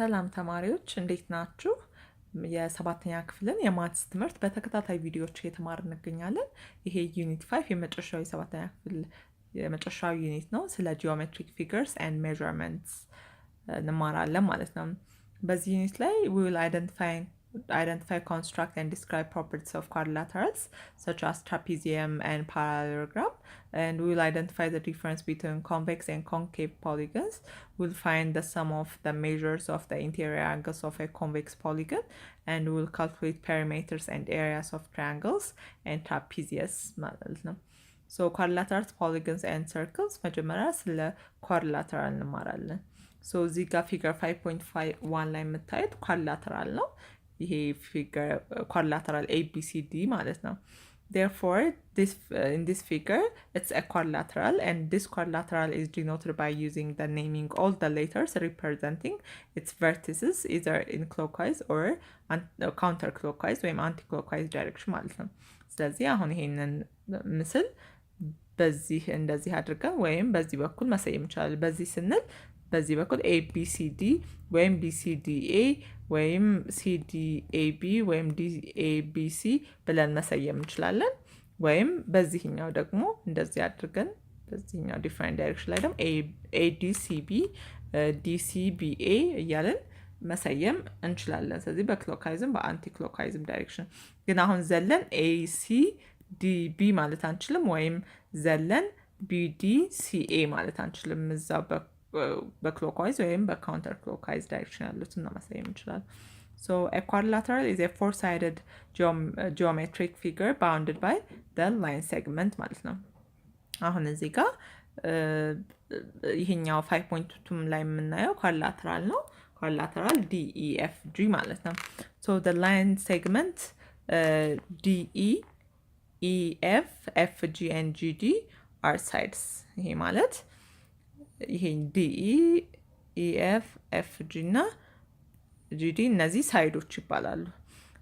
ሰላም ተማሪዎች እንዴት ናችሁ? የሰባተኛ ክፍልን የማትስ ትምህርት በተከታታይ ቪዲዮዎች እየተማርን እንገኛለን። ይሄ ዩኒት 5 የመጨረሻው የሰባተኛ ክፍል የመጨረሻው ዩኒት ነው። ስለ ጂኦሜትሪክ ፊገርስ ኤንድ ሜዠርመንትስ እንማራለን ማለት ነው። በዚህ ዩኒት ላይ we will identify, construct and describe properties of quadrilaterals such as trapezium and parallelogram, and we will identify the difference between convex and concave polygons. We'll find the sum of the measures of the interior angles of a convex polygon, and we'll calculate perimeters and areas of triangles and trapezius ማለት ነው። So quadrilaterals, polygons and circles መጀመሪያ ስለ quadrilateral እንማራለን። So እዚህ ጋር ፊገር 5.1 ላይ የምታዩት quadrilateral ነው። ይሄ ፊገር quadrilateral ABCD ማለት ነው። Therefore, in this figure, it's a quadrilateral, and this quadrilateral is denoted by using the naming all the letters representing its vertices either in clockwise or counterclockwise ወይም anti-clockwise direction ማለት ነው። ስለዚህ አሁን ይሄንን ምስል በዚህ እንደዚህ አድርገን ወይም በዚህ በኩል መሰየም ይችላል። በዚህ ስንል በዚህ በኩል ABCD ወይም BCDA ወይም CDAB ወይም DABC ብለን መሰየም እንችላለን። ወይም በዚህኛው ደግሞ እንደዚህ አድርገን በዚህኛው ዲፈረንት ዳይሬክሽን ላይ ደግሞ ADCB DCBA እያለን መሰየም እንችላለን። ስለዚህ በክሎክዋይዝም በአንቲ ክሎክዋይዝም ዳይሬክሽን ግን አሁን ዘለን ACDB ማለት አንችልም፣ ወይም ዘለን BDCA ማለት አንችልም። እዛው በክሎክዋይዝ ወይም በካውንተር ክሎክዋይዝ ዳይሬክሽን ያሉትን ነው መሰየም እንችላለን። So a quadrilateral is a four-sided geometric figure bounded by the line segment ማለት ነው። አሁን እዚህ ጋር ይሄኛው 5.2 ላይ የምናየው quadrilateral ነው። quadrilateral DEFG ማለት ነው። So the line segment DE, EF, FG and GD are sides። ይሄ ማለት ይሄ DE, EF, FG እና GD እነዚህ ሳይዶች ይባላሉ።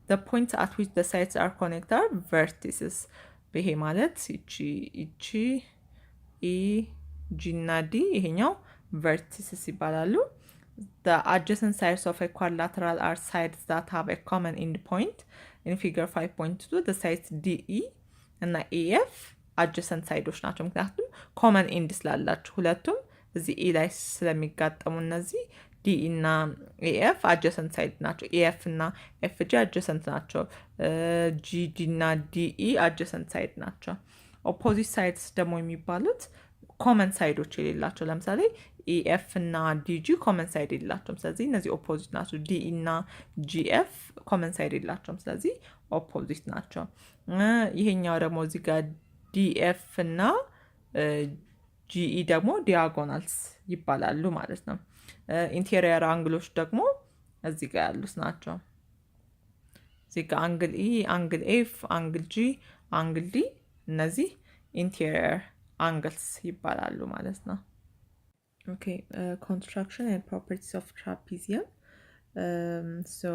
The points at which the sides are connected are vertices። ይሄ ማለት ይቺ E, G እና D ይሄኛው vertices ይባላሉ። The adjacent sides of a quadrilateral are sides that have a common endpoint. In figure 5.2 the sides DE እና EF adjacent ሳይዶች ናቸው። ምክንያቱም common end ስላላቸው ሁለቱም እዚህ E ላይ ስለሚጋጠሙ እነዚህ ዲ እና ኤኤፍ አጀሰንት ሳይድ ናቸው። ኤኤፍ እና ኤፍጂ አጀሰንት ናቸው። ጂዲ እና ዲኢ አጀሰንት ሳይድ ናቸው። ኦፖዚት ሳይድስ ደግሞ የሚባሉት ኮመን ሳይዶች የሌላቸው፣ ለምሳሌ ኢኤፍ እና ዲጂ ኮመን ሳይድ የሌላቸውም። ስለዚህ እነዚህ ኦፖዚት ናቸው። ዲኢ እና ጂኤፍ ኮመን ሳይድ የሌላቸውም። ስለዚህ ኦፖዚት ናቸው። ይሄኛው ደግሞ እዚህ ጋር ዲኤፍ እና ጂኢ ደግሞ ዲያጎናልስ ይባላሉ ማለት ነው። ኢንቴሪየር አንግሎች ደግሞ እዚህ ጋር ያሉት ናቸው። እዚህ ጋር አንግል ኢ፣ አንግል ኤፍ፣ አንግል ጂ፣ አንግል ዲ እነዚህ ኢንቴሪየር አንግልስ ይባላሉ ማለት ነው። ኦኬ construction and properties of trapezium. So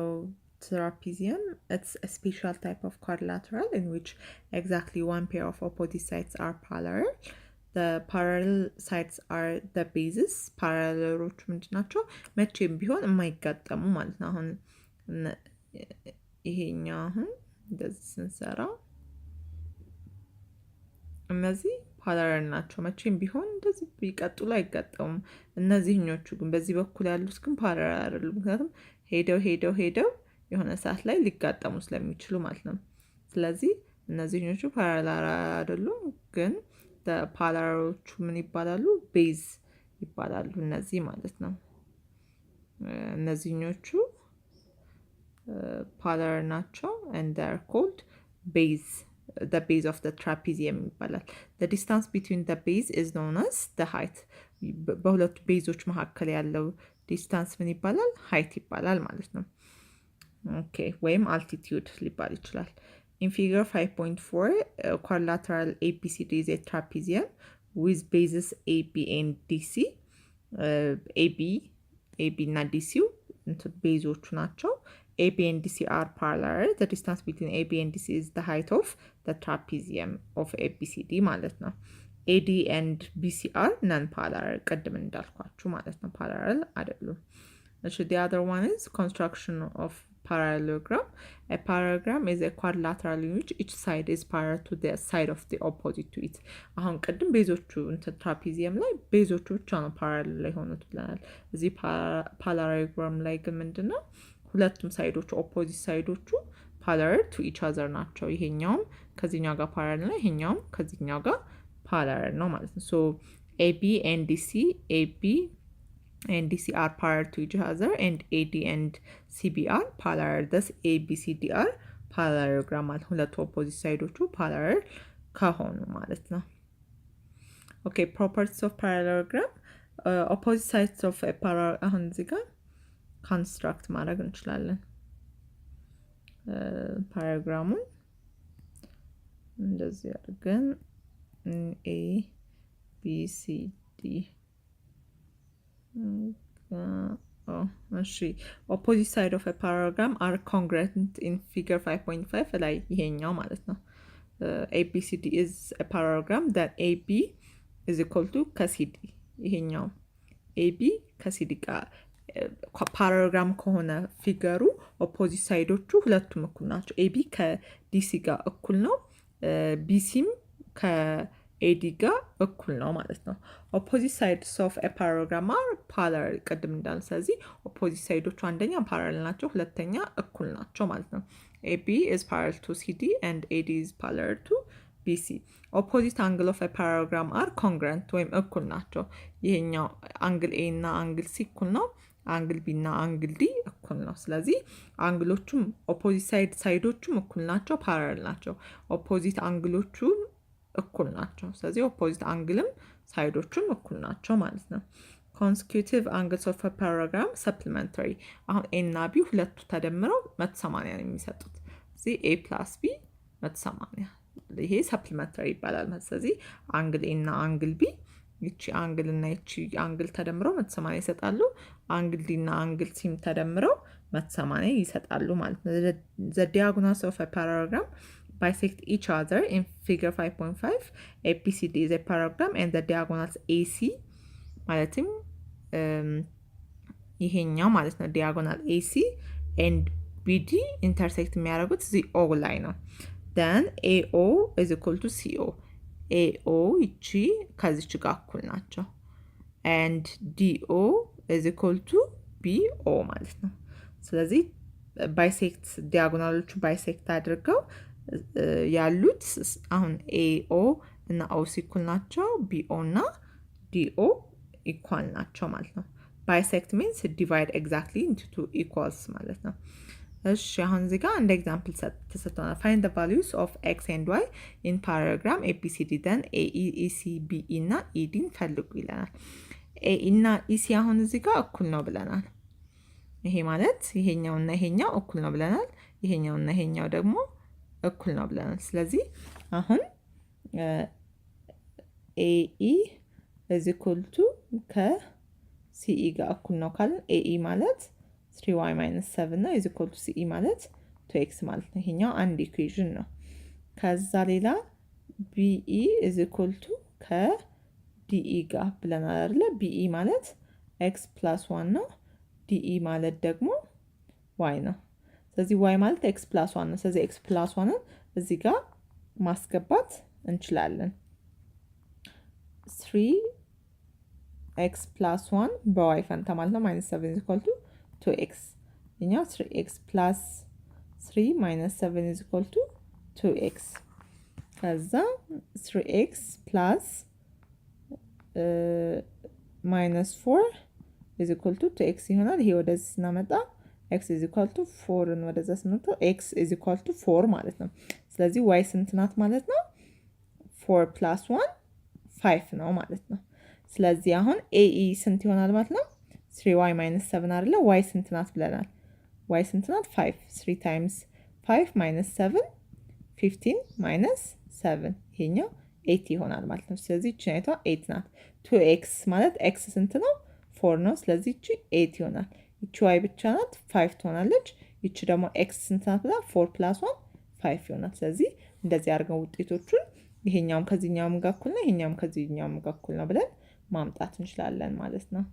trapezium, it's a special type of quadrilateral in which exactly one pair of opposite sides are parallel. The parallel sides are the bases. ፓራሌሎቹ ምንድን ናቸው? መቼም ቢሆን የማይጋጠሙ ማለት ነው። አሁን ይሄኛው አሁን እንደዚህ ስንሰራ እነዚህ ፓራሌል ናቸው። መቼም ቢሆን እንደዚህ ቢቀጥሉ አይጋጠሙም። እነዚህኞቹ ግን በዚህ በኩል ያሉት ግን ፓራሌል አይደሉም። ምክንያቱም ሄደው የሆነ ሰዓት ላይ ሊጋጠሙ ስለሚችሉ ማለት ነው። ስለዚህ እነዚህኞቹ ፓራሌል አይደሉም፣ ግን ፓራሌሎቹ ምን ይባላሉ? ቤዝ ይባላሉ። እነዚህ ማለት ነው። እነዚህኞቹ ፓራሌል ናቸው and they are called base. The base of the trapezium ይባላል። The distance between the base is known as the height. በሁለቱ ቤዞች መካከል ያለው ዲስታንስ ምን ይባላል? height ይባላል ማለት ነው። ኦኬ ወይም altitude ሊባል ይችላል። In figure 5.4, quadrilateral ABCD is a trapezium with bases AB and DC. AB እና DC ቤዞቹ ናቸው። AB and DC are parallel. The distance between AB and DC is the height of the trapezium of ABCD ማለት ነው። AD and BC are non-parallel ቅድም እንዳልኳችሁ ማለት ነው። parallel አይደሉም። The other one is construction of parallelogram. A parallelogram is a quadrilateral in which each side is parallel to the side of the opposite to it. አሁን ቅድም ቤዞቹ እንትን ትራፒዚየም ላይ ቤዞቹ ብቻ ነው ፓራሌል ላይ ሆኑት ብለናል። እዚህ ፓራሌሎግራም ላይ ግን ምንድነው ሁለቱም ሳይዶቹ ኦፖዚት ሳይዶቹ ፓራሌል ቱ ኢች አዘር ናቸው። ይሄኛውም ከዚህኛው ጋር ፓራሌል ነው፣ ይሄኛውም ከዚህኛው ጋር ፓራሌል ነው ማለት ነው። ሶ AB and DC are parallel to each other and AD and CB are parallel. Thus ABCD are parallelogram ማለት ሁለቱ ኦፖዚት ሳይዶቹ ፓራሌል ከሆኑ ማለት ነው። Okay, properties of parallelogram. Opposite sides of a parallel አሁን እዚህ ጋር construct ማድረግ እንችላለን። ፓራግራሙን እንደዚህ አድርገን A B C D opposite side of a parallelogram are congruent in figure 5.5 ላይ ይሄኛው ማለት ነው። ABCD is a parallelogram that AB is equal to ከCD ይሄኛው AB ከCD ጋር ፓራግራም ከሆነ ፊገሩ ኦፖዚት ሳይዶቹ ሁለቱም እኩል ናቸው። AB ከዲሲ ጋር እኩል ነው፣ ቢሲም ከኤዲ ጋር እኩል ነው ማለት ነው። ኦፖዚት ሳይድስ ኦፍ ኤ ፓራግራም አር ፓራሌል ቅድም እንዳልን። ስለዚህ ኦፖዚት ሳይዶቹ አንደኛ ፓራሌል ናቸው፣ ሁለተኛ እኩል ናቸው ማለት ነው። AB is parallel to CD and AD is parallel to BC. Opposite angle of a parallelogram are congruent ወይም እኩል ናቸው። ይሄኛው አንግል A እና አንግል C እኩል ነው፣ አንግል B እና አንግል D እኩል ነው። ስለዚህ አንግሎቹም ኦፖዚት ሳይዶቹም እኩል ናቸው፣ ፓራሌል ናቸው። ኦፖዚት አንግሎቹም እኩል ናቸው። ስለዚህ ኦፖዚት አንግልም ሳይዶቹም እኩል ናቸው ማለት ነው። consecutive angles of a parallelogram supplementary አሁን A እና B ሁለቱ ተደምረው 180 ነው የሚሰጡት። ስለዚህ A plus B 180 ይሄ supplementary ይባላል ማለት። ስለዚህ አንግል A እና አንግል B ይቺ አንግል እና ይቺ አንግል ተደምረው 180 ይሰጣሉ። አንግል D እና አንግል C ተደምረው 180 ይሰጣሉ ማለት ነው። the diagonals of a parallelogram bisect each other in figure 5.5. ABCD is a parallelogram and the diagonals AC ማለትም ይሄኛው ማለት ነው ዲያጎናል AC and BD ኢንተርሴክት የሚያደርጉት እዚህ O ላይ ነው። then AO is equal to CO. AO ይቺ ከዚች ጋር እኩል ናቸው and DO is equal to BO ማለት ነው። ስለዚህ ባይሴክት ዲያጎናሎቹ ባይሴክት አድርገው ያሉት አሁን AO እና OC እኩል ናቸው፣ BO እና DO ኢኳል ናቸው ማለት ነው። ባይሴክት ሚንስ ዲቫይድ ኤግዛክትሊ ኢንቱ ቱ ኢኳልስ ማለት ነው። እሺ አሁን እዚህ ጋር እንደ ኤግዛምፕል ተሰጥቶናል። find the values of x and y in parallelogram ABCD then AE EC BE እና ED ፈልጉ ይለናል። AE እና EC አሁን እዚህ ጋር እኩል ነው ብለናል። ይሄ ማለት ይሄኛው እና ይሄኛው እኩል ነው ብለናል። ይሄኛው እና ይሄኛው ደግሞ እኩል ነው ብለናል። ስለዚህ አሁን AE is equal to ከCE ጋር እኩል ነው ካልን AE ማለት 3y minus 7 ነው is equal to CE ማለት 2x ማለት ነው። ይሄኛው አንድ ኢኩዌሽን ነው። ከዛ ሌላ BE is equal to ከDE ጋር ብለናል አይደለ? BE ማለት x plus 1 ነው። DE ማለት ደግሞ y ነው። ስለዚህ y ማለት x plus 1 ነው። ስለዚህ x plus 1ን እዚህ ጋር ማስገባት እንችላለን። 3x plus 1 በy ፈንታ ማለት ነው minus 7 is equal to 2x. እኛው 3x plus 3 minus 7 is equal to 2x. ከዛ 3x plus minus 4 is equal to 2x ይሆናል። ይሄ ወደዚህ ስናመጣ x is equal to 4ን ወደዛ ስናመጣ x is equal to 4 ማለት ነው። ስለዚህ y ስንት ናት ማለት ነው? 4 plus 1 5 ነው ማለት ነው። ስለዚህ አሁን AE ስንት ይሆናል ማለት ነው? 3y minus 7 አይደለ? y ስንት ናት ብለናል? y ስንት ናት? 5 3 times 5 minus 7 15 minus 7 ይሄኛው 8 ይሆናል ማለት ነው። ስለዚህ እቺ አይቷ 8 ናት። 2x ማለት x ስንት ነው? 4 ነው። ስለዚህ እቺ 8 ይሆናል። እቺ y ብቻ ናት 5 ትሆናለች። እቺ ደግሞ x ስንት ናት ብላ 4 plus 1 5 ይሆናል። ስለዚህ እንደዚህ አድርገን ውጤቶቹን ይሄኛውም ከዚህኛውም ጋር እኩል ነው፣ ይሄኛውም ከዚህኛውም ጋር እኩል ነው ብለን ማምጣት እንችላለን ማለት ነው።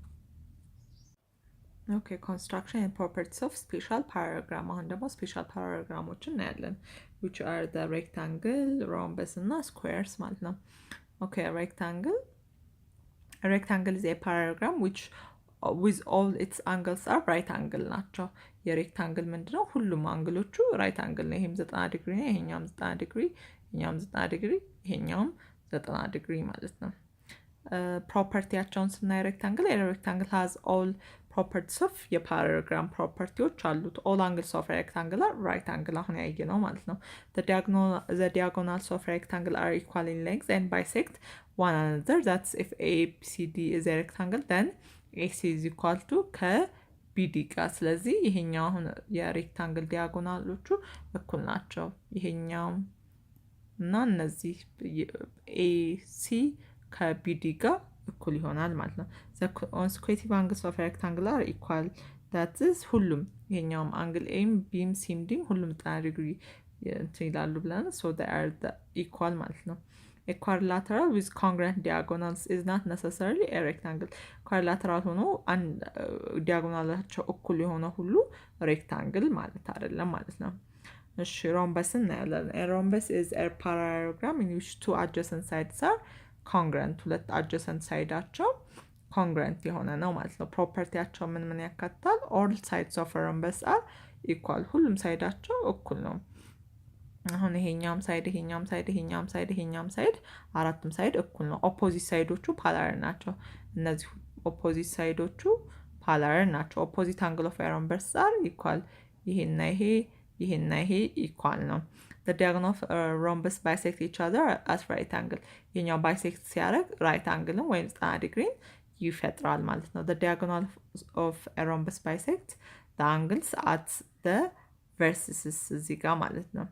ኦኬ ኮንስትራክሽን ኤንድ ፕሮፐርቲስ ኦፍ ስፔሻል ፓራግራም። አሁን ደግሞ ስፔሻል ፓራግራሞችን እናያለን which are the rectangle, rhombus እና squares ማለት ነው። ኦኬ rectangle is a paragram which with all its angles are right angle ናቸው። የሬክታንግል ምንድነው? ሁሉም አንግሎቹ ራይት አንግል ነው። ይሄም 90 ዲግሪ ነው፣ ይሄኛውም 90 ዲግሪ፣ ይሄኛውም 90 ዲግሪ፣ ይሄኛውም 90 ዲግሪ ማለት ነው። ፕሮፐርቲያቸውን ስናይ ሬክታንግል has all properties of የፓራግራም ፕሮፐርቲዎች አሉት። all angles of rectangle are right angle አሁን ያየ ነው ማለት ነው። the diagonals of rectangle are equal in length and bisect one another. That's if ABCD is a rectangle then AC is equal to ከBD ጋር። ስለዚህ ይሄኛው አሁን የሬክታንግል ዲያጎናሎቹ እኩል ናቸው። ይሄኛው እና እነዚህ AC ከBD ጋር እኩል ይሆናል ማለት ነው። the consecutive angles of rectangle are equal. that is ሁሉም ይሄኛውም አንግል ኤም ቢም ሲም ዲም ሁሉም 90 ዲግሪ እንትን ይላሉ ብለን so they are the equal ማለት ነው። a quadrilateral with congruent diagonals is not necessarily a rectangle. quadrilateral ሆኖ ዲያጎናላቸው እኩል የሆነ ሁሉ ሬክታንግል ማለት አይደለም ማለት ነው። እሺ rhombus እናያለን። a rhombus is a parallelogram in which two adjacent sides are congruent. ሁለት adjacent ሳይዳቸው congruent የሆነ ነው ማለት ነው። ፕሮፐርቲያቸው ምን ያካትታል? all sides of a rhombus are equal. ሁሉም ሳይዳቸው እኩል ነው። አሁን ይሄኛም ሳይድ ይሄኛም ሳይድ ይሄኛም ሳይድ ይሄኛም ሳይድ አራቱም ሳይድ እኩል ነው። ኦፖዚት ሳይዶቹ ፓራለል ናቸው። እነዚህ ኦፖዚት ሳይዶቹ ፓራለል ናቸው። ኦፖዚት አንግል ኦፍ rhombus are equal. ይሄና ይሄ ኢኳል ነው። the diagonal of rhombus bisect each other at right angle. ይሄኛው ባይሴክት ሲያደርግ ራይት አንግልን ወይም 90 ዲግሪን ይፈጥራል ማለት ነው። the diagonal of rhombus bisect the angles at the vertices እዚህ ጋር ማለት ነው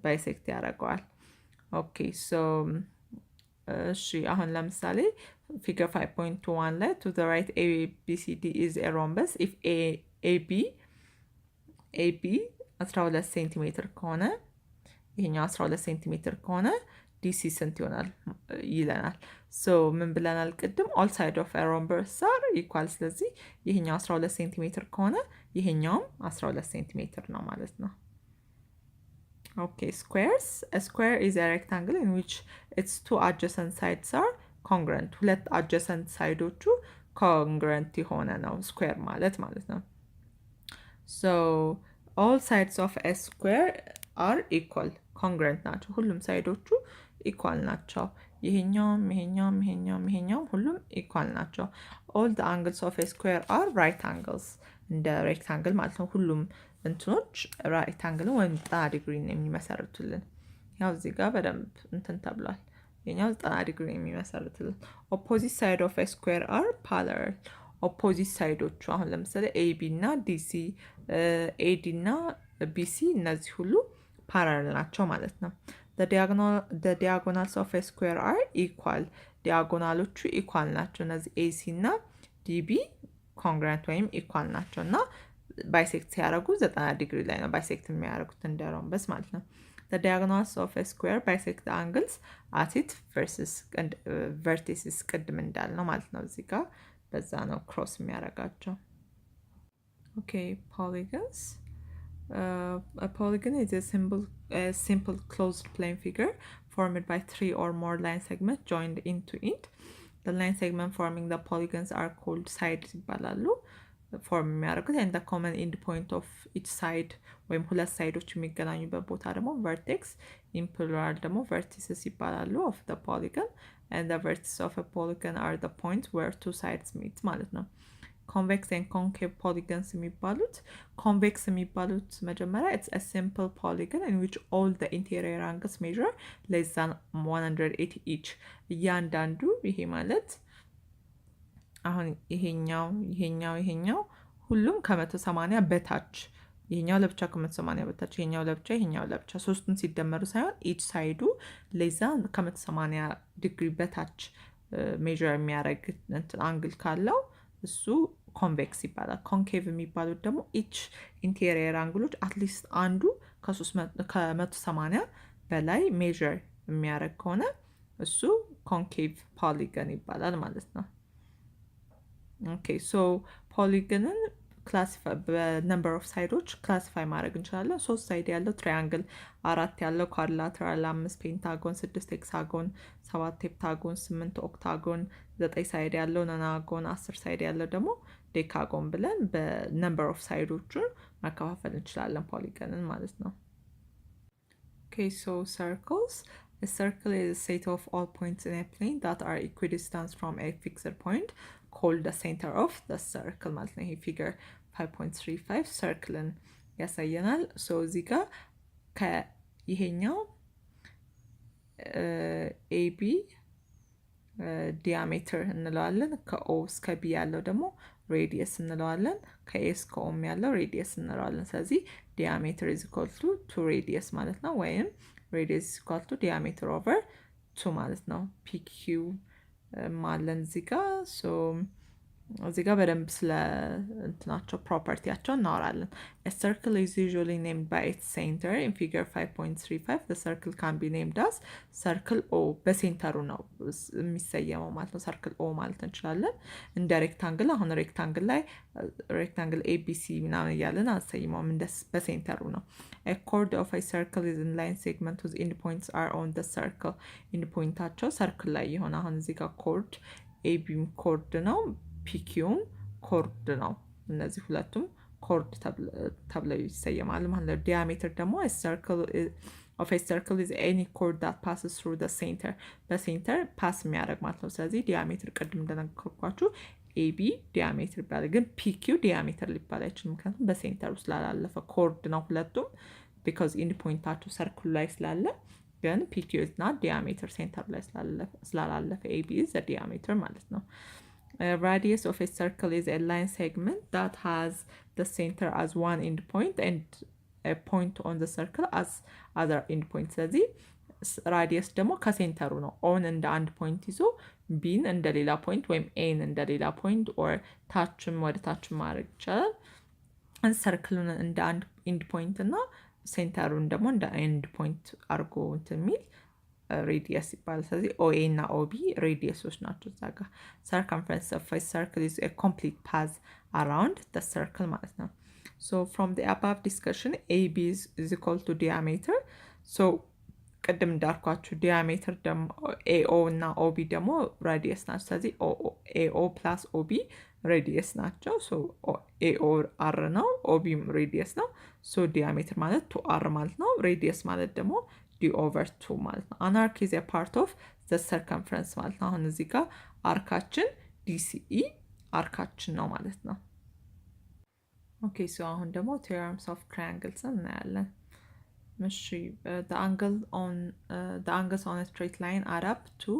ባይሴክት ያደርገዋል። ኦኬ ሶ እሺ አሁን ለምሳሌ ፊገር 5.1 ላይ to the right ABCD is a rhombus if AB 12 ሴንቲሜትር ከሆነ ይሄኛው 12 ሴንቲሜትር ከሆነ ዲሲ ስንት ይሆናል ይለናል። ሶ ምን ብለናል ቅድም? all side of a rhombus are equal. ስለዚህ ይሄኛው 12 ሴንቲሜትር ከሆነ ይሄኛውም 12 ሴንቲሜትር ነው ማለት ነው። Okay, squares. A square is a rectangle in which its two adjacent sides are congruent. ሁለት adjacent ሳይዶቹ congruent የሆነ ነው ስኩዌር ማለት ነው። So all sides of a square are equal. congruent ናቸው። ሁሉም ሳይዶቹ ኢኳል ናቸው። ይሄኛውም ሁሉም ኢኳል ናቸው። all the angles of a square are right angles. እንደ ሬክታንግል ማለት ነው። ሁሉም እንትኖች ራይት አንግልን ወይም 90 ዲግሪ የሚመሰርቱልን። ያው እዚህ ጋር በደንብ እንትን ተብሏል። የኛው 90 ዲግሪ የሚመሰርቱልን። opposite side of a square are parallel. opposite ሳይዶቹ አሁን ለምሳሌ AB እና DC AD እና BC እነዚህ ሁሉ ፓራለል ናቸው ማለት ነው። the diagonals of a square are equal. ዲያጎናሎቹ ኢኳል ናቸው። እነዚህ AC እና DB congruent ወይም ኢኳል ናቸው እና ባይሴክት ሲያደርጉ 90 ዲግሪ ላይ ነው ባይሴክት የሚያደርጉት እንደ ሮምበስ ማለት ነው። the diagonals of a square bisect the angles at its vertices ቅድም እንዳልነው ማለት ነው። እዚህ ጋር በዛ ነው ክሮስ የሚያደርጋቸው። okay polygons. A polygon is a simple closed plane figure formed by 3 or more line segments joined into it. The line segment forming the polygons are called sides ይባላሉ። ፎርም የሚያደርጉት and the common end point of each side ወይም ሁለት ሳይዶች የሚገናኙበት ቦታ ደግሞ vertex in plural ደግሞ vertices ይባላሉ of the polygon. and the vertices of a polygon are the points where two sides meet ማለት ነው። convex and concave polygons የሚባሉት convex የሚባሉት መጀመሪያ it's a simple polygon in which all the interior angles measure less than 180 each. እያንዳንዱ ይሄ ማለት አሁን ይሄኛው ሁሉም ከ180 በታች ይሄኛው ለብቻ ከ180 በታች ይሄኛው ለብቻ ሶስቱን ሲደመሩ ሳይሆን each ሳይዱ ለዛ ከ180 ዲግሪ በታች ሜዠር የሚያደርግ አንግል ካለው እሱ ኮንቬክስ ይባላል። ኮንኬቭ የሚባሉት ደግሞ each ኢንቴሪየር አንግሎች አትሊስት አንዱ ከ180 በላይ ሜዠር የሚያደርግ ከሆነ እሱ ኮንኬቭ ፖሊገን ይባላል ማለት ነው። Okay, so ፖሊገንን ክላሲፋይ በነምበር ኦፍ ሳይዶች ክላሲፋይ ማድረግ እንችላለን። 3 ሳይድ ያለው ትራያንግል፣ 4 ያለው ኳድላተራል፣ 5 ፔንታጎን፣ 6 ሄክሳጎን፣ 7 ሄፕታጎን፣ 8 ኦክታጎን፣ 9 ሳይድ ያለው ነናጎን፣ 10 ሳይድ ያለው ደግሞ ዴካጎን ብለን በነምበር ኦፍ ሳይዶቹን ማከፋፈል እንችላለን ፖሊገንን ማለት ነው። Okay, so circles. A circle is a set of all points in a plane that are equidistant from a fixed point called the center of the circle ማለት ነው። ይሄ ፊገር 5.35 ሰርክልን ያሳየናል። ሶ እዚህ ጋር ከይሄኛው ኤቢ ዲያሜትር እንለዋለን። ከኦ እስከ ቢ ያለው ደግሞ ሬዲየስ እንለዋለን። ከኤ እስከ ኦም ያለው ሬዲየስ እንለዋለን። ስለዚህ ዲያሜትር ኢዝ ኢኳል ቱ ሬዲየስ ማለት ነው። ወይም ሬዲየስ ኢዝ ኢኳል ቱ ዲያሜትር ኦቨር ቱ ማለት ነው። ፒኪው ማለን እዚህ ጋር እዚህ ጋር በደንብ ስለ እንትናቸው ፕሮፐርቲያቸው እናወራለን። A circle is usually named by its center. In figure 5.35 the circle can be named as circle O. በሴንተሩ ነው የሚሰየመው ማለት ነው። circle O ማለት እንችላለን። እንደ ሬክታንግል አሁን ሬክታንግል ላይ ሬክታንግል ABC ምናምን እያለን አንሰይመውም፣ እንደ በሴንተሩ ነው። A chord of a circle is in line segment whose endpoints are on the circle. endpointታቸው ሰርክል ላይ የሆነ አሁን እዚህ ጋር ኮርድ ኤቢም ኮርድ ነው፣ ፒኪውም ኮርድ ነው። እነዚህ ሁለቱም ኮርድ ተብለው ይሰየማሉ ማለት ነው። ዲያሜትር ደግሞ of a circle is any chord that passes through the center. በሴንተር ፓስ የሚያደርግ ማለት ነው። ስለዚህ ዲያሜትር ቅድም እንደነገርኳችሁ ኤቢ ዲያሜትር ይባላል፣ ግን ፒኪው ዲያሜትር ሊባል አይችልም፣ ምክንያቱም በሴንተሩ ስላላለፈ ኮርድ ነው ሁለቱም ቢካዝ ኢንድ ፖይንታቸው ሰርክሉ ላይ ስላለ። ግን ፒኪው እና ዲያሜትር ሴንተሩ ላይ ስላላለፈ ኤቢ is the diameter ማለት ነው። Radius of a circle is a line segment that has the center as one endpoint and a point on the circle as other endpoint. ስለዚህ ራዲየስ ደግሞ ከሴንተሩ ነው። ኦን እንደ አንድ ፖይንት ይዞ ቢን እንደ ሌላ ፖይንት ወይም ኤን እንደ ሌላ ፖይንት ኦር ታችም ወደ ታችም ማድረግ ይቻላል። ሰርክሉን እንደ አንድ ኢንድ ፖይንት እና ሴንተሩን ደግሞ እንደ ኤንድ ፖይንት አድርጎ እንትን የሚል ሬዲየስ ይባላል። ስለዚህ ኦኤ እና ኦቢ ሬዲየሶች ናቸው። እዛ ጋር ሰርከምፈረንስ ኦፍ ኤ ሰርክል ኢዝ ኤ ኮምፕሊት ፓዝ አራውንድ ዘ ሰርክል ማለት ነው። ሶ ፍሮም ዘ አባቭ ዲስከሽን ኤቢ ኢዝ ኢኳል ቱ ዲያሜትር። ሶ ቅድም እንዳልኳችሁ ዲያሜትር ደግሞ ኤኦ እና ኦቢ ደግሞ ሬዲየስ ናቸው። ስለዚህ ኤኦ ፕላስ ኦቢ ሬዲየስ ናቸው። ሶ ኤኦ አር ነው፣ ኦቢም ሬዲየስ ነው። ሶ ዲያሜትር ማለት ቱ አር ማለት ነው። ሬዲየስ ማለት ደግሞ ዲ ኦቨር ቱ ማለት ነው። አን አርክ ኢዝ ኤ ፓርት ኦፍ ዘ ሰርከምፈረንስ ማለት ነው። አሁን እዚህ ጋር አርካችን ዲሲኢ አርካችን ነው ማለት ነው። ኦኬ ሶ አሁን ደግሞ ቴዎረምስ ኦፍ ትራያንግልስ እናያለን። እሺ the angles on a straight line add up to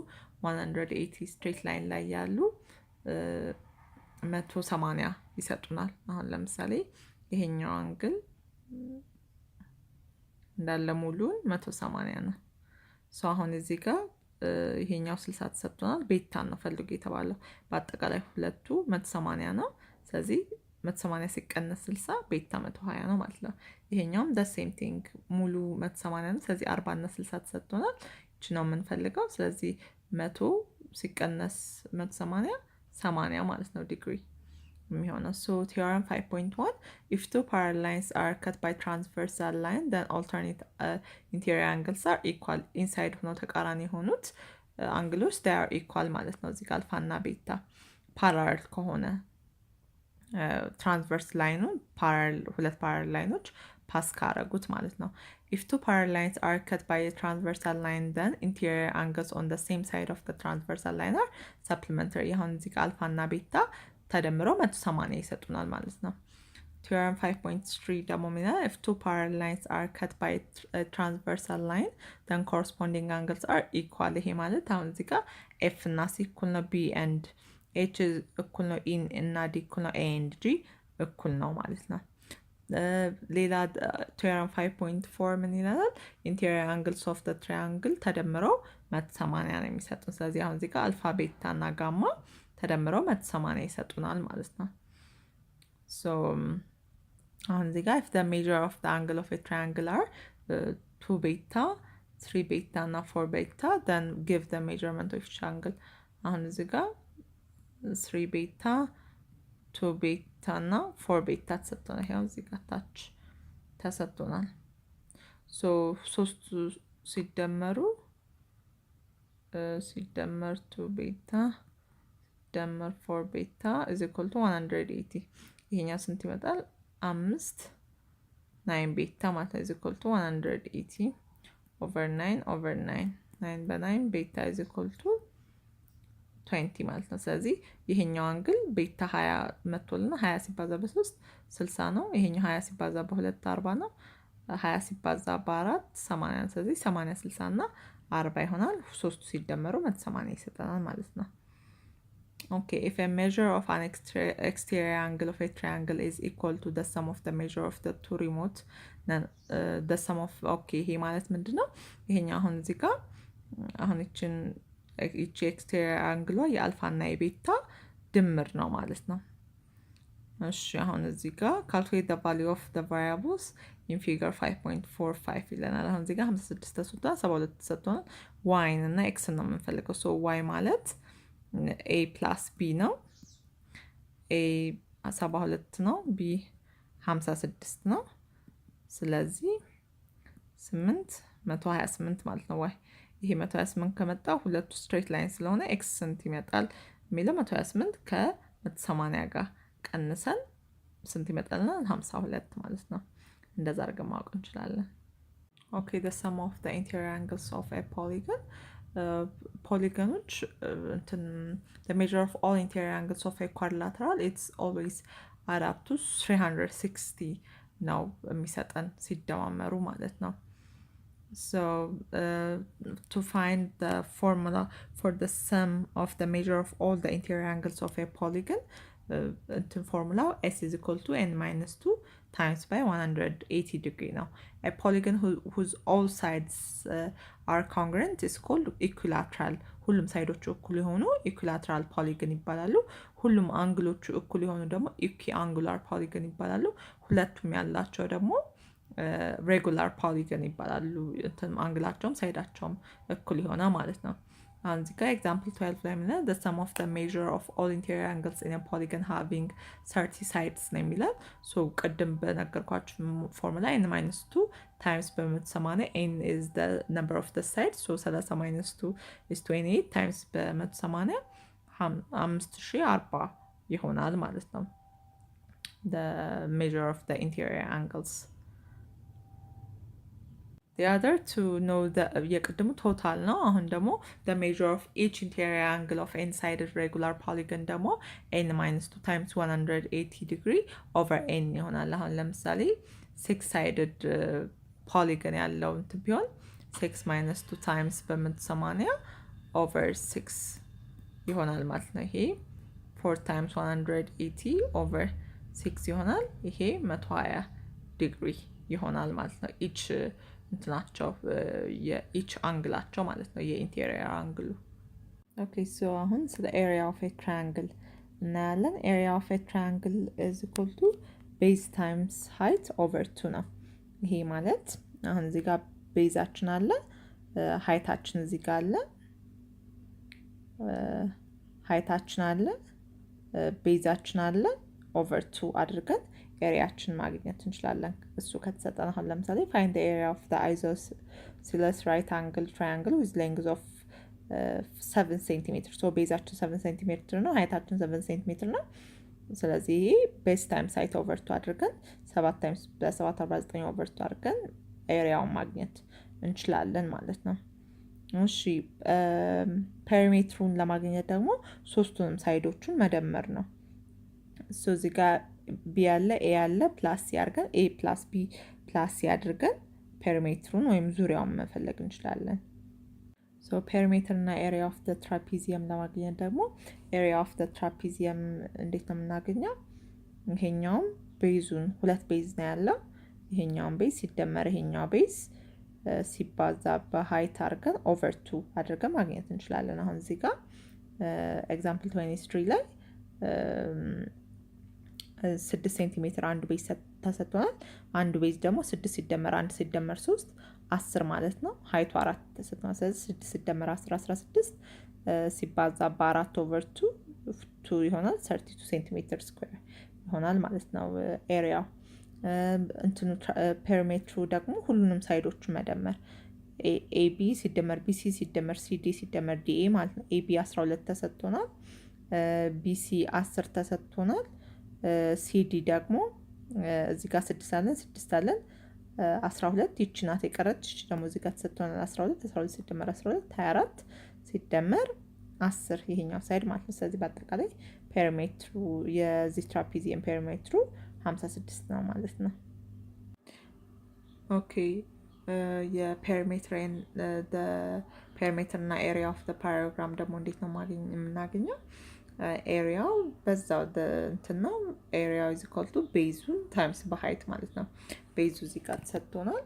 180 straight line ላይ ያሉ 180 ይሰጡናል። አሁን ለምሳሌ ይሄኛው አንግል እንዳለ ሙሉን 180 ነው። ሶ አሁን እዚህ ጋር ይሄኛው 60 ተሰጥቶናል። ቤታን ነው ፈልጉ የተባለው። በአጠቃላይ ሁለቱ 180 ነው። ስለዚህ 180 ሲቀነስ 60 ቤታ 120 ነው ማለት ነው። ይሄኛውም the same thing ሙሉ 180 ነው። ስለዚህ 40 እና 60 ተሰጥቶናል። እቺ ነው የምንፈልገው። ስለዚህ 100 ሲቀነስ 180 80 ማለት ነው ዲግሪ የሚሆነው። So theorem 5.1 if two parallel lines are cut by transversal line then alternate interior angles are equal. ኢንሳይድ ሆነው ተቃራኒ የሆኑት አንግሎች they are equal ማለት ነው። እዚህ ጋር አልፋ እና ቤታ ፓራለል ከሆነ ትራንስቨርስ ላይኑ ሁለት ፓራለል ላይኖች ፓስ ካረጉት ማለት ነው። if two parallel lines are cut by a transversal line then interior angles on the same side of the transversal line are supplementary. አሁን እዚህ ጋር አልፋ እና ቤታ ተደምረው 180 ይሰጡናል ማለት ነው። Theorem 5.3 ደግሞ ምንድነው? if two parallel lines are cut by a transversal line then corresponding angles are equal. ይሄ ማለት አሁን እዚህ ጋር f እና c እኩል ነው፣ b and h እኩል ነው፣ e እና d እኩል ነው፣ a and g እኩል ነው ማለት ነው። ሌላ Theorem 5.4 ምን ይላል? interior angles of the triangle ተደምረው 180 ነው የሚሰጡን። ስለዚህ አሁን እዚህ ጋር አልፋ ቤታ እና ጋማ ተደምረው 180 ይሰጡናል ማለት ነው። so አሁን እዚህ ጋር if the measure of the angle of a triangle are 2 beta 3 beta እና 4 beta then give the measurement of each angle. አሁን እዚህ ጋር 3 beta 2 ቤታ እና 4 ቤታ ተሰጥቶናል። ይሄው እዚህ ጋር ታች ተሰጥቶናል። ሶ ሶስቱ ሲደመር 2 ቤታ ሲደመር 4 ቤታ is equal to 180 ይሄኛው ስንት ይመጣል? 9 ቤታ ማለት is equal to 180 over 9 over 9 9 በ9 ቤታ is equal to 20 ማለት ነው። ስለዚህ ይሄኛው አንግል ቤታ 20 መጥቶልና 20 ሲባዛ በ3 60 ነው። ይሄኛው 20 ሲባዛ በ2 40 ነው። 20 ሲባዛ በ4 80 ነው። ስለዚህ 80 60 እና 40 ይሆናል። ሶስቱ ሲደመሩ 180 ይሰጠናል ማለት ነው። Okay, if a measure of an exterior angle of a triangle is equal to the sum of the measure of the two remote, then the sum of okay ይሄ ማለት ምንድነው? ይሄኛው አሁን እዚህ ጋር አሁን እቺ ኤክስቴሪየር አንግሏ የአልፋ እና የቤታ ድምር ነው ማለት ነው። እሺ አሁን እዚህ ጋር calculate the value of the variables in figure 5.45 ይለናል። አሁን እዚህ ጋር 56 ተሰጥቷል፣ 72 ተሰጥቷል። y እና x ነው የምንፈልገው። so y ማለት a plus b ነው። a 72 ነው፣ b 56 ነው። ስለዚህ 128 ማለት ነው y። ይሄ 128 ከመጣ ሁለቱ ስትሬት ላይን ስለሆነ x ስንት ይመጣል የሚለው 128 ከ180 ጋር ቀንሰን ስንት ይመጣልና 52 ማለት ነው። እንደዛ አድርገን ማወቅ እንችላለን። Okay, the sum of the interior angles of a polygon. Polygons, the measure of all interior angles of a quadrilateral, it's always add up to 360 ነው የሚሰጠን ሲደማመሩ ማለት ነው። So to find the formula for the sum of the measure of all the interior angles of a polygon, formula s is equal to n minus 2 times by 180 degree now. A polygon whose all sides are congruent is called equilateral. ሁሉም ሳይዶቹ እኩል የሆኑ equilateral polygon ይባላሉ። ሁሉም አንግሎቹ እኩል የሆኑ ደግሞ equiangular polygon ይባላሉ። ሁለቱም ያላቸው ደግሞ regular polygon ይባላሉ። አንግላቸውም ሳይዳቸውም እኩል የሆነ ማለት ነው። And the example 12 ላይ ምንድነው? The sum of the measure of all interior angles in a polygon having 30 sides ነው የሚለው። so ቅድም በነገርኳችሁ ፎርሙላ n minus 2 times በ180 n is the number of the sides, so 30 minus 2 is 28 times በ180 5040 ይሆናል ማለት ነው። the measure of the interior angles. The other to know the የቅድሙ ቶታል ነው። አሁን ደግሞ the measure of each interior angle of n-sided regular polygon ደግሞ n minus 2 times 180 degree over n ይሆናል። አሁን ለምሳሌ 6-sided polygon ያለው እንትን ቢሆን 6 minus 2 times በ180 over 6 ይሆናል ማለት ነው። ይሄ 4 times 180 over 6 ይሆናል። ይሄ 120 degree ይሆናል ማለት ነው። each እንትናቸው የኢች አንግላቸው ማለት ነው የኢንቴሪየር አንግሉ። ኦኬ ሶ አሁን ስለ ኤሪያ ኦፍ ኤ ትራያንግል እናያለን። ኤሪያ ኦፍ ኤ ትራያንግል ኢዝ ኢኳል ቱ ቤዝ ታይምስ ሃይት ኦቨር 2 ነው። ይሄ ማለት አሁን እዚህ ጋር ቤዛችን አለ፣ ሃይታችን እዚህ ጋር አለ፣ ሃይታችን አለ፣ ቤዛችን አለ፣ ኦቨር 2 አድርገን ኤሪያችን ማግኘት እንችላለን። እሱ ከተሰጠን አሁን ለምሳሌ find the area of the isosceles right angle triangle with length of 7 cm. so ቤዛችን 7 cm ነው፣ ሃይታችን 7 cm ነው። ስለዚህ ቤዝ ታይምስ ሃይት ኦቨር 2 አድርገን 7 ታይምስ በ7 49 ኦቨር 2 አድርገን ኤሪያውን ማግኘት እንችላለን ማለት ነው። እሺ ፔሪሜትሩን ለማግኘት ደግሞ ሶስቱንም ሳይዶቹን መደመር ነው። so እዚህ ጋር ቢ ያለ ኤ ያለ ፕላስ ሲ አድርገን ኤ ፕላስ ቢ ፕላስ ሲ አድርገን ፔሪሜትሩን ወይም ዙሪያውን መፈለግ እንችላለን። ሶ ፔሪሜትር እና ኤሪያ ኦፍ ዘ ትራፒዚየም ለማግኘት ደግሞ ኤሪያ ኦፍ ዘ ትራፒዚየም እንዴት ነው የምናገኘው? ይሄኛውም ቤዙን ሁለት ቤዝ ነው ያለው። ይሄኛውን ቤዝ ሲደመር ይሄኛው ቤዝ ሲባዛ በሃይት አድርገን ኦቨር 2 አድርገን ማግኘት እንችላለን። አሁን እዚህ ጋር ኤግዛምፕል 23 ላይ 6 ሴንቲሜትር አንዱ ቤዝ ተሰጥቷል። አንዱ ቤዝ ደግሞ 6 ሲደመር 1 ሲደመር 3 10 ማለት ነው። ሃይቱ 4 ተሰጥቷል። ስለዚህ 6 ሲደመር 10 16 ሲባዛ በ4 ኦቨር 2 2 ይሆናል 32 ሴንቲሜትር ስኩዌር ይሆናል ማለት ነው ኤሪያው። እንትኑ ፔሪሜትሩ ደግሞ ሁሉንም ሳይዶቹ መደመር ኤቢ ሲደመር ቢሲ ሲደመር ሲዲ ሲደመር ዲኤ ማለት ነው። ኤቢ 12 ተሰጥቶናል፣ ቢሲ 10 ተሰጥቶናል፣ ሲዲ ደግሞ እዚህ ጋር 6 አለን 12 ይቺ ናት የቀረች። ይቺ ደግሞ እዚህ ጋር ተሰጥቶናል 12 ሲደመር 12 24 ሲደመር 10 ይሄኛው ሳይድ ማለት ነው። ስለዚህ በአጠቃላይ ፔሪሜትሩ የዚህ ትራፒዚየም ፔሪሜትሩ 56 ነው ማለት ነው። ኦኬ የፔሪሜትር እና ኤሪያ ኦፍ ፓራግራም ደግሞ እንዴት ነው የምናገኘው? ኤሪያው በዛው እንትን ነው። ኤሪያው ኢዝ ኢኳል ቱ ቤዙን ታይምስ በሀይት ማለት ነው። ቤዙ እዚህ ጋር ተሰጥቶናል።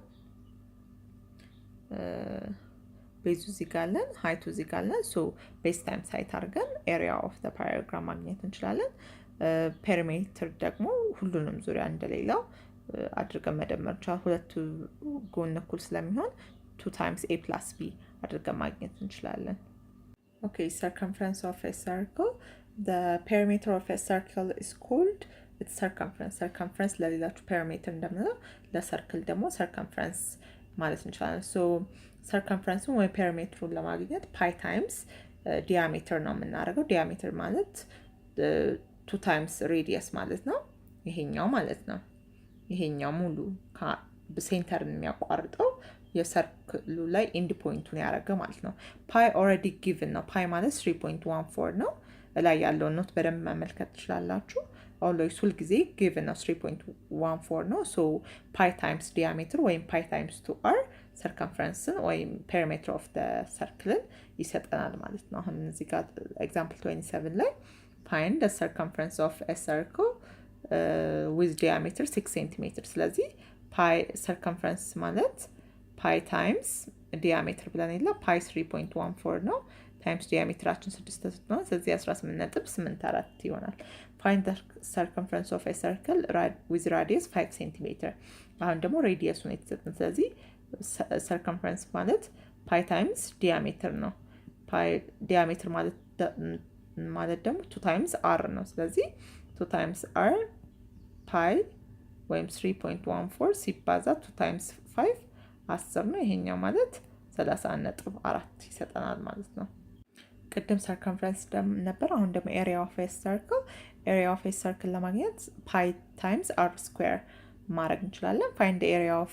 ቤዙ እዚህ ጋር አለን፣ ሀይቱ እዚህ ጋር አለን። ሶ ቤዝ ታይምስ ሀይት አድርገን ኤሪያ ኦፍ ፓራግራም ማግኘት እንችላለን። ፔሪሜትር ደግሞ ሁሉንም ዙሪያ እንደሌላው አድርገን መደመር እንችላለን። ሁለቱ ጎን እኩል ስለሚሆን 2 ታይምስ ኤ ፕላስ ቢ አድርገን ማግኘት እንችላለን። ኦኬ circumference of a circle. The perimeter of a circle is called its circumference. circumference ለሌላችሁ ፔሪሜትር እንደምንለው ለሰርክል ደግሞ circumference ማለት እንችላለን። ሶ circumference ወይ ፔሪሜትሩን ለማግኘት ፓይ ታይምስ ዲያሜትር ነው የምናደርገው። ዲያሜትር ማለት 2 ታይምስ ሬዲየስ ማለት ነው። ይሄኛው ማለት ነው። ይሄኛው ሙሉ ሴንተርን የሚያቋርጠው የሰርክሉ ላይ ኢንድ ፖይንቱን ያደረገ ማለት ነው። ፓይ ኦልሬዲ ጊቭን ነው። ፓይ ማለት 3.14 ነው። ላይ ያለውን ኖት በደንብ መመልከት ትችላላችሁ። ኦልዌይስ ሁል ጊዜ ጊቭን ነው 3.14 ነው። ሶ ፓይ ታይምስ ዲያሜትር ወይም ፓይ ታይምስ 2r ሰርከምፈረንስን ወይም ፔሪሜትር ኦፍ ደ ሰርክልን ይሰጠናል ማለት ነው። አሁን እዚህ ጋር ኤግዛምፕል 27 ላይ find the circumference of a circle with diameter 6 centimeter። ስለዚህ ፓይ ሰርከምፈረንስ ማለት ፓይ ታይምስ ዲያሜትር ብለን የለ ፓይ 3.14 ነው ታይምስ ዲያሜትራችን 6 ተሰጥቷል። ስለዚህ 18.84 ይሆናል። find the circumference of a circle with radius 5 centimeter። አሁን ደግሞ ሬዲየሱን የተሰጠን። ስለዚህ ሰርከምፈረንስ ማለት ፓይ ታይምስ ዲያሜትር ነው። ፓይ ዲያሜትር ማለት ደግሞ 2 ታይምስ አር ነው። ስለዚህ 2 ታይምስ አር ፓይ ወይም 3.14 ሲባዛ 2 ታይምስ 5 10 ነው። ይሄኛው ማለት 31.4 ይሰጠናል ማለት ነው። ቅድም ሰርከምፈረንስ ነበር፣ አሁን ደግሞ ኤሪያ ኦፍ ኤ ሰርክል። ኤሪያ ኦፍ ኤ ሰርክል ለማግኘት ፓይ ታይምስ አር ስኩዌር ማድረግ እንችላለን። ፋይንድ ኤሪያ ኦፍ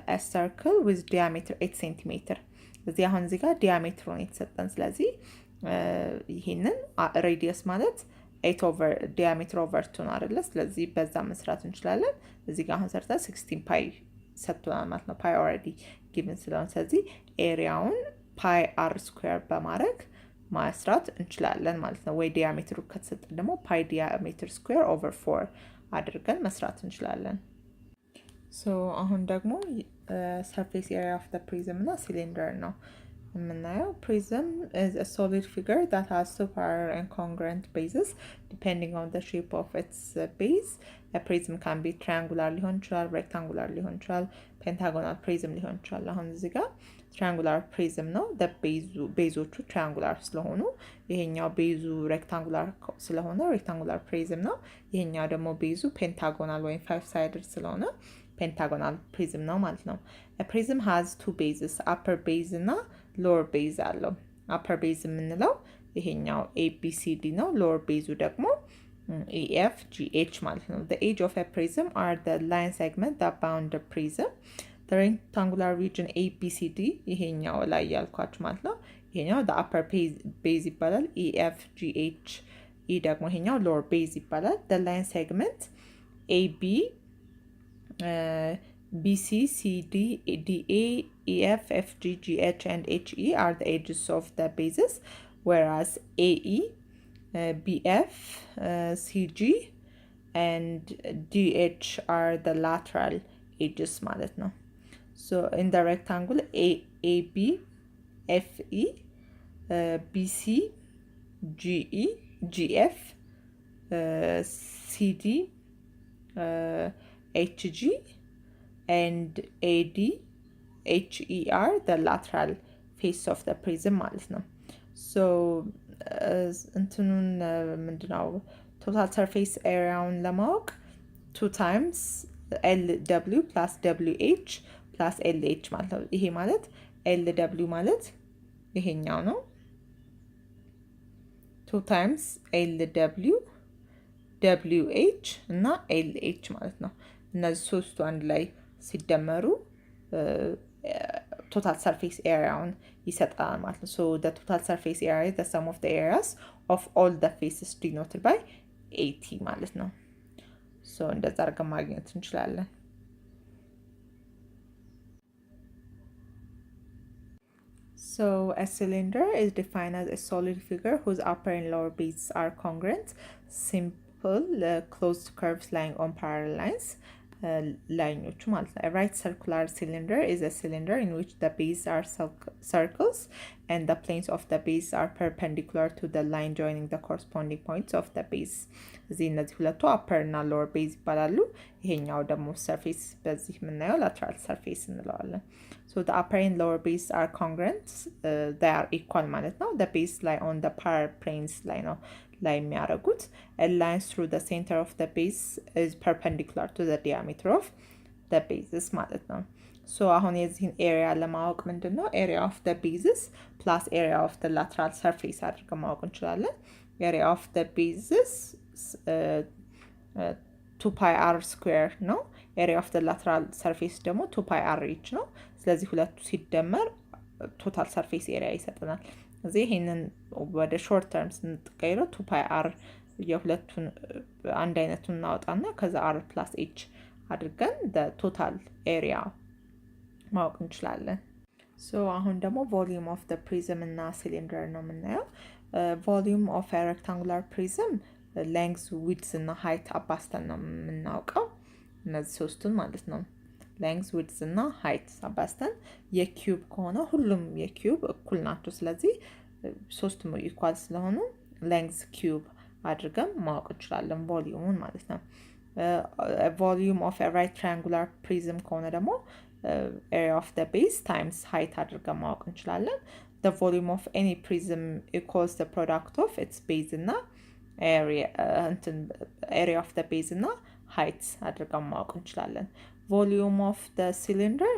ኤ ሰርክል ዊዝ ዲያሜትር 8 ሴንቲሜትር። እዚህ አሁን እዚህ ጋር ዲያሜትር ነው የተሰጠን። ስለዚህ ይሄንን ሬዲየስ ማለት 8 ኦቨር ዲያሜትር ኦቨር 2 ነው አይደለ? ስለዚህ በዛ መስራት እንችላለን። እዚህ ጋር አሁን ሰርታ 16 ፓይ ሰጥቶናል ማለት ነው። ፓይ ኦልሬዲ ጊቭን ስለሆነ ስለዚህ ኤሪያውን ፓይ አር ስኩዌር በማድረግ ማስራት እንችላለን ማለት ነው። ወይ ዲያሜትሩ ከተሰጠ ደግሞ ፓይ ዲያሜትር ስኩዌር ኦቨር 4 አድርገን መስራት እንችላለን። ሶ አሁን ደግሞ ሰርፌስ ኤሪያ ኦፍ ዘ ፕሪዝም እና ሲሊንደር ነው የምናየው። ፕሪዝም is a solid figure that has two parallel and congruent bases depending on the shape of its base. A prism can be triangular ሊሆን ይችላል፣ rectangular ሊሆን ይችላል፣ pentagonal prism ሊሆን ይችላል። አሁን እዚህ ጋር triangular prism ነው። ቤዞቹ triangular ስለሆኑ ይሄኛው ቤዙ rectangular ስለሆነ rectangular prism ነው። ይሄኛው ደግሞ ቤዙ pentagonal ወይም 5 sided ስለሆነ pentagonal prism ነው ማለት ነው። A prism has two bases, upper base እና lower base አለው። upper base የምንለው ይሄኛው ABCD ነው። lower base ደግሞ EFGH ማለት ነው። The edge of a prism are the line segment that bound the prism. The rectangular region ABCD ይሄኛው ላይ ያልኳችሁ ማለት ነው። ይሄኛው the upper base ይባላል። EFGH ደግሞ ይሄኛው lower base ይባላል። The line segment AB BC, CD, DA, EF, FG, GH, and HE are the edges of the bases, whereas AE, BF, CG, and DH are the lateral edges ማለት ነው። So in the rectangle AB, FE, BC, GE, GF, CD, HG, and AD, HE are the lateral face of the prism ማለት ነው። So እንትኑን ምንድነው ቶታል ሰርፌስ ኤሪያውን ለማወቅ 2 times LW plus WH plus LH ማለት ነው። ይሄ ማለት LW ማለት ይሄኛው ነው። 2 times LW WH እና LH ማለት ነው። እነዚህ ሶስቱ አንድ ላይ ሲደመሩ total surface area ይሰጣል ማለት ነው። So the total surface area is the sum of the areas of all the faces denoted by 80 ማለት ነው። So እንደዛ አድርገን ማግኘት እንችላለን። So a cylinder is defined as a solid figure whose upper and lower bases are congruent, simple, closed curves lying on parallel lines. ላይኞቹ ማለት ነው። A right circular cylinder is a cylinder in which the bases are circles and the planes of the base are perpendicular to the line joining the corresponding points of the base. እዚህ እነዚህ ሁለቱ upper እና lower base ይባላሉ። ይሄኛው ደግሞ surface በዚህ የምናየው lateral surface እንለዋለን። So the upper and lower base are congruent, they are equal ማለት ነው። The base lie on the parallel planes ላይ ነው ላይ የሚያደርጉት a line through the center of the base is perpendicular to the diameter of the bases ማለት ነው። So አሁን የዚህን ኤሪያ ለማወቅ ምንድን ነው area of the bases plus area of the lateral surface አድርገን ማወቅ እንችላለን። area of the bases 2 pi r square ነው። area of the lateral surface ደግሞ 2 pi r each ነው። ስለዚህ ሁለቱ ሲደመር total surface area ይሰጠናል። እዚህ ይሄንን ወደ ሾርት ተርም ስንቀይረው 2 pi r የሁለቱን አንድ አይነቱን እናወጣና ከዛ r plus h አድርገን the total area ማወቅ እንችላለን። So አሁን ደግሞ volume of the prism እና cylinder ነው የምናየው። Volume of a rectangular prism length, width እና height አባስተን ነው የምናውቀው። እነዚህ ሶስቱን ማለት ነው። length, width እና height አባስተን የኪዩብ ከሆነ ሁሉም የኪዩብ እኩል ናቸው። ስለዚህ ሶስቱም ኢኳል ስለሆኑ length cube አድርገን ማወቅ እንችላለን ቮሊዩሙን ማለት ነው። volume of a right triangular prism ከሆነ ደግሞ area of the base times height አድርገን ማወቅ እንችላለን። The volume of any prism equals the product of its base እና area of the base እና height አድርገን ማወቅ እንችላለን። volume of the cylinder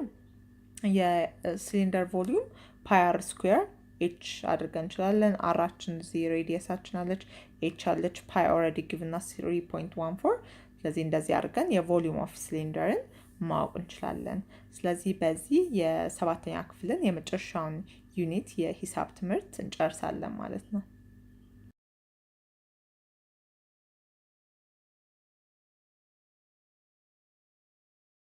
የሲሊንደር volume pi r square h አድርገን እንችላለን። አራችን እዚህ ሬዲየሳችን አለች፣ h አለች፣ pi already given us 3.14 ስለዚህ እንደዚህ አድርገን የቮሊዩም ኦፍ ሲሊንደርን ማወቅ እንችላለን። ስለዚህ በዚህ የሰባተኛ ክፍልን የመጨረሻውን ዩኒት የሂሳብ ትምህርት እንጨርሳለን ማለት ነው።